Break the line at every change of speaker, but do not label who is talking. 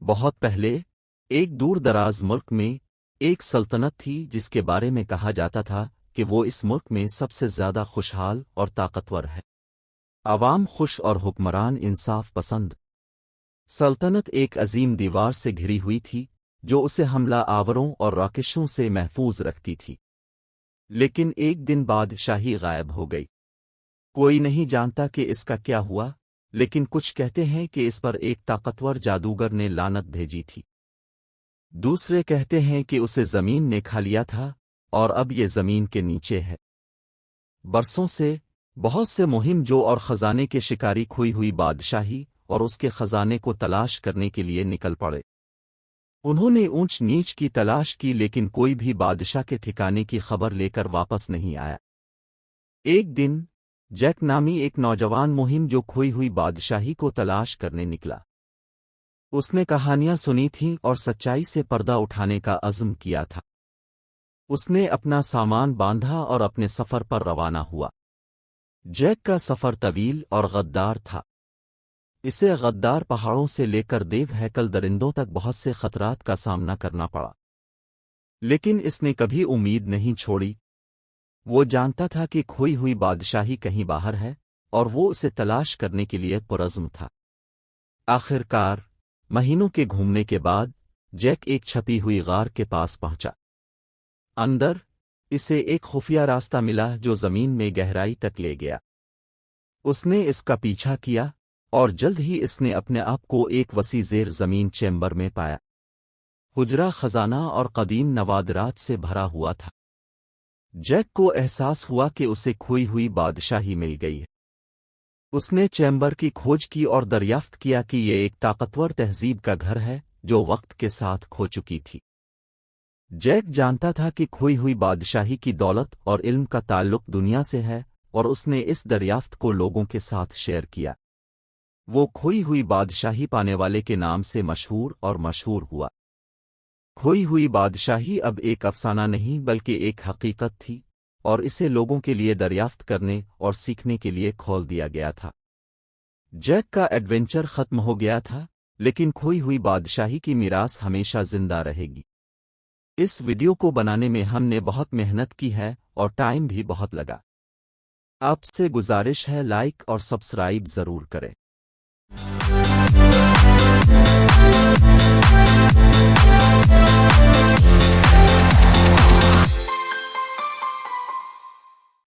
بہت پہلے ایک دور دراز ملک میں ایک سلطنت تھی جس کے بارے میں کہا جاتا تھا کہ وہ اس ملک میں سب سے زیادہ خوشحال اور طاقتور ہے۔ عوام خوش اور حکمران انصاف پسند۔ سلطنت ایک عظیم دیوار سے گھری ہوئی تھی جو اسے حملہ آوروں اور راکشوں سے محفوظ رکھتی تھی۔ لیکن ایک دن بادشاہی غائب ہو گئی۔ کوئی نہیں جانتا کہ اس کا کیا ہوا، لیکن کچھ کہتے ہیں کہ اس پر ایک طاقتور جادوگر نے لعنت بھیجی تھی۔ دوسرے کہتے ہیں کہ اسے زمین نے کھا لیا تھا اور اب یہ زمین کے نیچے ہے۔ برسوں سے بہت سے مہم جو اور خزانے کے شکاری کھوئی ہوئی بادشاہی اور اس کے خزانے کو تلاش کرنے کے لیے نکل پڑے۔ انہوں نے اونچ نیچ کی تلاش کی لیکن کوئی بھی بادشاہ کے ٹھکانے کی خبر لے کر واپس نہیں آیا۔ ایک دن جیک نامی ایک نوجوان مہم جو کھوئی ہوئی بادشاہی کو تلاش کرنے نکلا۔ اس نے کہانیاں سنی تھیں اور سچائی سے پردہ اٹھانے کا عزم کیا تھا۔ اس نے اپنا سامان باندھا اور اپنے سفر پر روانہ ہوا۔ جیک کا سفر طویل اور غدار تھا۔ اسے غدار پہاڑوں سے لے کر دیو ہیکل درندوں تک بہت سے خطرات کا سامنا کرنا پڑا، لیکن اس نے کبھی امید نہیں چھوڑی۔ وہ جانتا تھا کہ کھوئی ہوئی بادشاہی کہیں باہر ہے اور وہ اسے تلاش کرنے کے لیے پرعزم تھا۔ آخر کار مہینوں کے گھومنے کے بعد جیک ایک چھپی ہوئی غار کے پاس پہنچا۔ اندر اسے ایک خفیہ راستہ ملا جو زمین میں گہرائی تک لے گیا۔ اس نے اس کا پیچھا کیا اور جلد ہی اس نے اپنے آپ کو ایک وسیع زیر زمین چیمبر میں پایا۔ حجرہ خزانہ اور قدیم نوادرات سے بھرا ہوا تھا۔ جیک کو احساس ہوا کہ اسے کھوئی ہوئی بادشاہی مل گئی ہے۔ اس نے چیمبر کی کھوج کی اور دریافت کیا کہ یہ ایک طاقتور تہذیب کا گھر ہے جو وقت کے ساتھ کھو چکی تھی۔ جیک جانتا تھا کہ کھوئی ہوئی بادشاہی کی دولت اور علم کا تعلق دنیا سے ہے اور اس نے اس دریافت کو لوگوں کے ساتھ شیئر کیا۔ وہ کھوئی ہوئی بادشاہی پانے والے کے نام سے مشہور ہوا۔ کھوئی ہوئی بادشاہی اب ایک افسانہ نہیں بلکہ ایک حقیقت تھی اور اسے لوگوں کے لیے دریافت کرنے اور سیکھنے کے لیے کھول دیا گیا تھا۔ جیک کا ایڈونچر ختم ہو گیا تھا، لیکن کھوئی ہوئی بادشاہی کی میراث ہمیشہ زندہ رہے گی۔ اس ویڈیو کو بنانے میں ہم نے بہت محنت کی ہے اور ٹائم بھی بہت لگا۔ آپ سے گزارش ہے لائک اور سبسکرائب ضرور کریں۔